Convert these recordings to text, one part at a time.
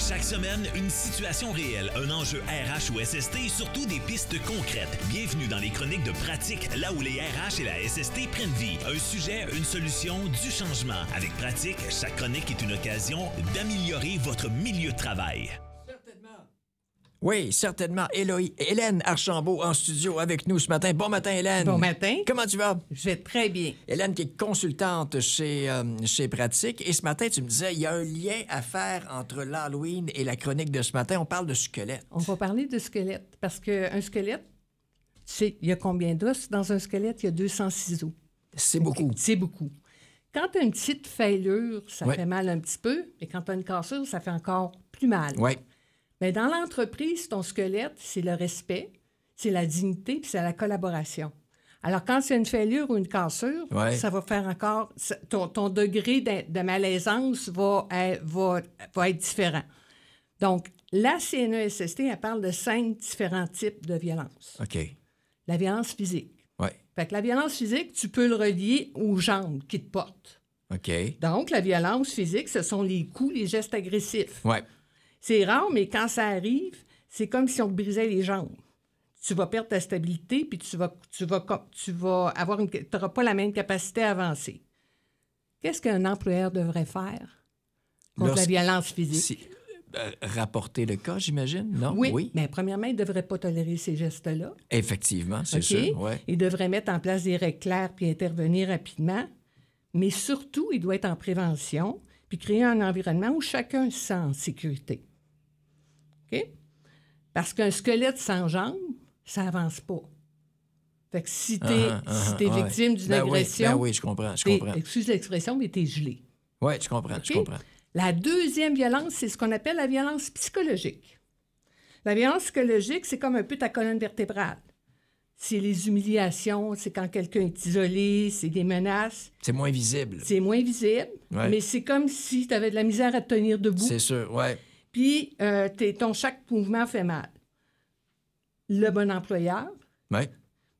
Chaque semaine, une situation réelle, un enjeu RH ou SST et surtout des pistes concrètes. Bienvenue dans les chroniques de pratique, là où les RH et la SST prennent vie. Un sujet, une solution, du changement. Avec pratique, chaque chronique est une occasion d'améliorer votre milieu de travail. Oui, certainement. Hélène Archambault en studio avec nous ce matin. Bon matin, Hélène. Bon matin. Comment tu vas? Je vais très bien. Hélène qui est consultante chez Pratique. Et ce matin, tu me disais, il y a un lien à faire entre l'Halloween et la chronique de ce matin. On parle de squelette. On va parler de squelette. Parce qu'un squelette, tu sais, il y a combien d'os dans un squelette? Il y a 206 os. C'est beaucoup. C'est beaucoup. Quand tu as une petite fêlure, ça Ouais. fait mal un petit peu. Et quand tu as une cassure, ça fait encore plus mal. Oui. Mais dans l'entreprise, ton squelette, c'est le respect, c'est la dignité, puis c'est la collaboration. Alors, quand c'est une fêlure ou une cassure, Ouais. ça va faire encore... Ton degré de malaisance va être différent. Donc, la CNESST, elle parle de 5 différents types de violence. OK. La violence physique. Oui. Fait que la violence physique, tu peux le relier aux jambes qui te portent. OK. Donc, la violence physique, ce sont les coups, les gestes agressifs. Oui. C'est rare, mais quand ça arrive, c'est comme si on te brisait les jambes. Tu vas perdre ta stabilité, puis tu n'auras pas la même capacité à avancer. Qu'est-ce qu'un employeur devrait faire contre la violence physique? Rapporter le cas, j'imagine, non? Oui, mais premièrement, il ne devrait pas tolérer ces gestes-là. Effectivement, c'est OK? sûr. Ouais. Il devrait mettre en place des règles claires puis intervenir rapidement. Mais surtout, il doit être en prévention puis créer un environnement où chacun se sent en sécurité. OK? Parce qu'un squelette sans jambes, ça n'avance pas. Fait que si tu es victime d'une agression... Oui, je comprends. Excuse l'expression, mais tu es gelé. Oui, je comprends. La deuxième violence, c'est ce qu'on appelle la violence psychologique. La violence psychologique, c'est comme un peu ta colonne vertébrale. C'est les humiliations, c'est quand quelqu'un est isolé, c'est des menaces. C'est moins visible. C'est moins visible, Ouais. mais c'est comme si tu avais de la misère à te tenir debout. C'est sûr, oui. Puis chaque mouvement fait mal. Le bon employeur, Oui.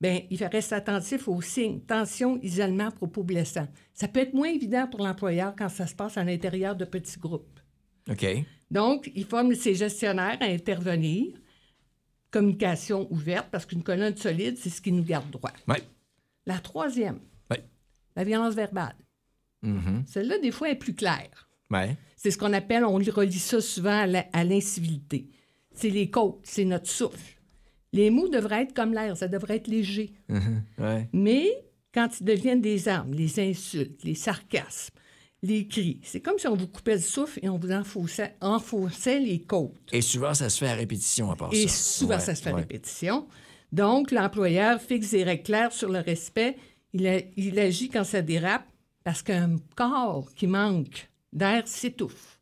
bien, il reste attentif aux signes, tension, isolement, propos blessants. Ça peut être moins évident pour l'employeur quand ça se passe à l'intérieur de petits groupes. OK. Donc, il forme ses gestionnaires à intervenir. Communication ouverte, parce qu'une colonne solide, c'est ce qui nous garde droit. Oui. La troisième, Oui. la violence verbale. Mm-hmm. Celle-là, des fois, est plus claire. Oui. C'est ce qu'on appelle, on relie ça souvent à l'incivilité. C'est les côtes, c'est notre souffle. Les mots devraient être comme l'air, ça devrait être léger. Mm-hmm. Ouais. Mais quand ils deviennent des armes, les insultes, les sarcasmes, les cris, c'est comme si on vous coupait le souffle et on vous enfonçait les côtes. Et souvent, ça se fait à répétition à part ça. Et souvent, Ouais, ça se fait à ouais. répétition. Donc, l'employeur fixe des règles claires sur le respect. Il agit quand ça dérape parce qu'un corps qui manque d'air s'étouffe.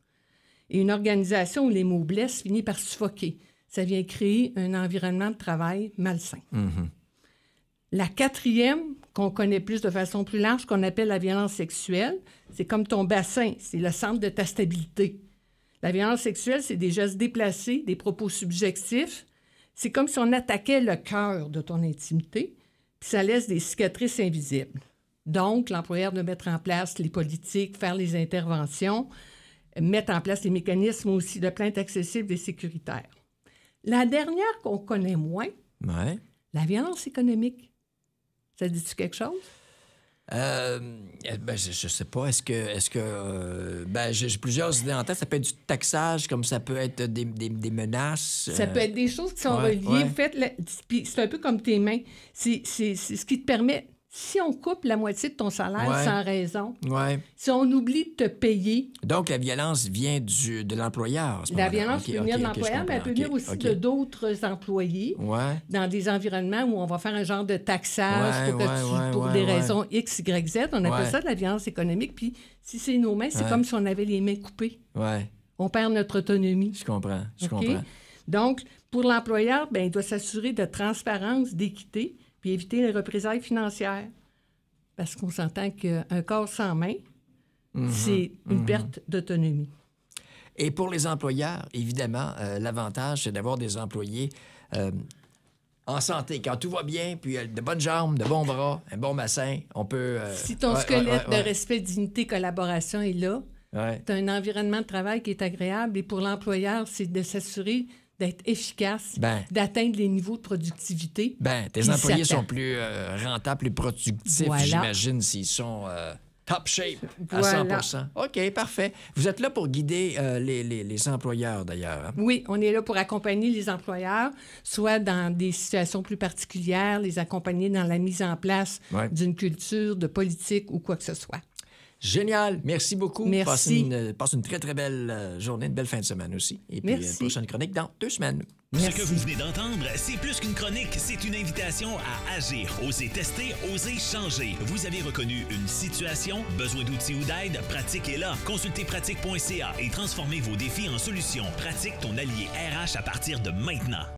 Et une organisation où les mots blessent finit par suffoquer. Ça vient créer un environnement de travail malsain. Mm-hmm. La quatrième, qu'on connaît plus de façon plus large, qu'on appelle la violence sexuelle, c'est comme ton bassin, c'est le centre de ta stabilité. La violence sexuelle, c'est des gestes déplacés, des propos subjectifs. C'est comme si on attaquait le cœur de ton intimité, puis ça laisse des cicatrices invisibles. Donc, l'employeur doit mettre en place les politiques, faire les interventions, mettre en place les mécanismes aussi de plainte accessible et sécuritaire. La dernière qu'on connaît moins, Ouais. la violence économique. Ça dit-tu quelque chose? Je sais pas. Est-ce que j'ai plusieurs idées en tête. Ça peut être du taxage, comme ça peut être des menaces. Ça peut être des choses qui sont ouais, reliées. ouais. Vous faites puis c'est un peu comme tes mains. C'est ce qui te permet... Si on coupe la moitié de ton salaire Ouais. sans raison, Ouais. si on oublie de te payer, Donc, la violence vient de l'employeur. à ce la moment-là. violence Ok, peut venir ok, de ok, je l'employeur, mais elle peut comprends. venir aussi Ok. de d'autres employés Ouais. dans des environnements où on va faire un genre de taxage pour des raisons X, Y, Z. On appelle Ouais. ça de la violence économique. Puis si c'est nos mains, c'est Ouais. comme si on avait les mains coupées. Ouais. On perd notre autonomie. Je comprends. Je OK? comprends. Donc, pour l'employeur, il doit s'assurer de transparence, d'équité, puis éviter les représailles financières. Parce qu'on s'entend qu'un corps sans main, c'est une perte d'autonomie. Et pour les employeurs, évidemment, l'avantage, c'est d'avoir des employés en santé. Quand tout va bien, puis de bonnes jambes, de bons bras, un bon bassin, on peut... Si ton squelette de respect, dignité, collaboration est là, Ouais. Tu as un environnement de travail qui est agréable et pour l'employeur, c'est de s'assurer d'être efficace, d'atteindre les niveaux de productivité. Tes employés sont plus rentables, plus productifs, Voilà. j'imagine, s'ils sont top shape à Voilà. 100 OK, parfait. Vous êtes là pour guider les employeurs, d'ailleurs. Hein? Oui, on est là pour accompagner les employeurs, soit dans des situations plus particulières, les accompagner dans la mise en place d'une culture, de politique ou quoi que ce soit. Génial. Merci beaucoup. Merci. Passe une très, très belle journée, une belle fin de semaine aussi. Et puis, Merci. prochaine chronique dans 2 semaines. Ce que vous venez d'entendre, c'est plus qu'une chronique, c'est une invitation à agir. Osez tester, osez changer. Vous avez reconnu une situation, besoin d'outils ou d'aide? Pratique est là. Consultez pratique.ca et transformez vos défis en solutions. Pratique, ton allié RH à partir de maintenant.